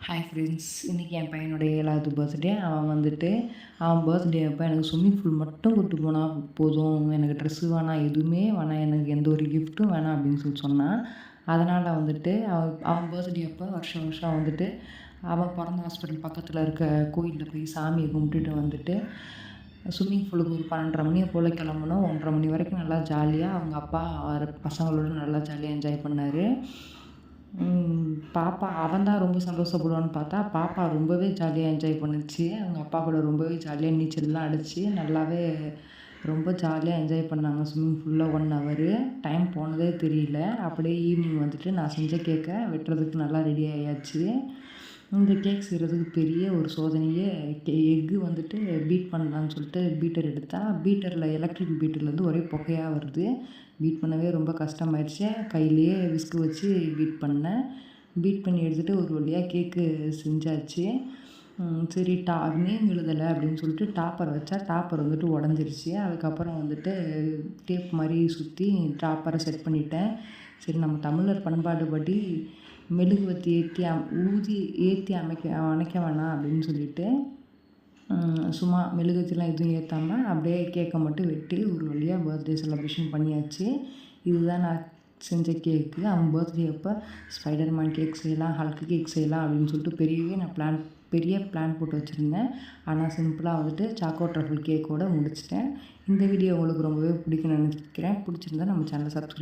Hi friends, இன்றைக்கி என் பையனுடைய 7வது பர்த்டே. அவன் பர்த்டே அப்போ எனக்கு ஸ்விம்மிங் பூல் மட்டும் கூப்பிட்டு போனால் போதும், எனக்கு ட்ரெஸ்ஸு வேணாம், எதுவுமே வேணாம், எனக்கு எந்த ஒரு கிஃப்ட்டும் வேணாம் அப்படின்னு சொன்னான். அதனால் அவன் பர்த்டே அப்போ வருஷம் அவன் பிறந்த ஹாஸ்பிட்டல் பக்கத்தில் இருக்க கோயிலில் போய் சாமியை கும்பிட்டுட்டு ஸ்விம்மிங் பூலுக்கு ஒரு 12:30 மணியை போல் கிளம்புனோம். 1:30 மணி வரைக்கும் நல்லா ஜாலியாக அவங்க அப்பா பசங்களோட நல்லா ஜாலியாக என்ஜாய் பண்ணார். பாப்பா அவன் தான் ரொம்ப சந்தோஷப்படுவான்னு பார்த்தா, பாப்பா ரொம்பவே ஜாலியாக என்ஜாய் பண்ணுச்சு. அவங்க அப்பா கூட ரொம்பவே ஜாலியாக நீச்சல்லாம் அடித்து நல்லாவே ரொம்ப ஜாலியாக என்ஜாய் பண்ணாங்க. ஸ்விம்மிங் பூலில் 1 ஹவரு டைம் போனதே தெரியல. அப்படியே ஈவினிங் நான் செஞ்ச கேக்கை வெட்டுறதுக்கு நல்லா ரெடி ஆயாச்சு. இந்த கேக் செய்கிறதுக்கு பெரிய ஒரு சோதனையே, எக்கு பீட் பண்ணலான்னு சொல்லிட்டு பீட்டர் எடுத்தா, எலக்ட்ரிக் பீட்டர்லேருந்து ஒரே புகையாக வருது. பீட் பண்ணவே ரொம்ப கஷ்டமாயிடுச்சு. கையிலேயே விஸ்கு வச்சு பீட் பண்ணேன். பீட் பண்ணி எடுத்துகிட்டு ஒரு வழியாக கேக்கு செஞ்சாச்சு. சரி நேம் எழுதலை அப்படின்னு சொல்லிட்டு டாப்பர் வச்சா, டாப்பர் உடஞ்சிருச்சு. அதுக்கப்புறம் டேப் மாதிரி சுற்றி டாப்பரை செட் பண்ணிட்டேன். சரி, நம்ம தமிழர் பண்பாடுபடி மெழுகுவர்த்தி ஏற்றி அணைக்க வேணாம் அப்படின்னு சொல்லிட்டு சும்மா மெழுகுவர்த்திலாம் எதுவும் ஏற்றாமல் அப்படியே கேக்கை மட்டும் வெட்டி ஒரு வழியாக பர்த்டே செலிப்ரேஷன் பண்ணியாச்சு. இதுதான் நான் செஞ்ச கேக்கு. அவன் பர்த்டே அப்போ ஸ்பைடர்மேன் கேக் செய்யலாம், ஹல்க் கேக் செய்யலாம் அப்படின்னு சொல்லிட்டு பெரிய பிளான் போட்டு வச்சுருந்தேன். ஆனால் சிம்பிளாக சாக்கோ ட்ரஃபிள் கேக்கோடு முடிச்சிட்டேன். இந்த வீடியோ உங்களுக்கு ரொம்பவே பிடிக்கும்னு நினைக்கிறேன். பிடிச்சிருந்தா நம்ம சேனலை சப்ஸ்கிரைப்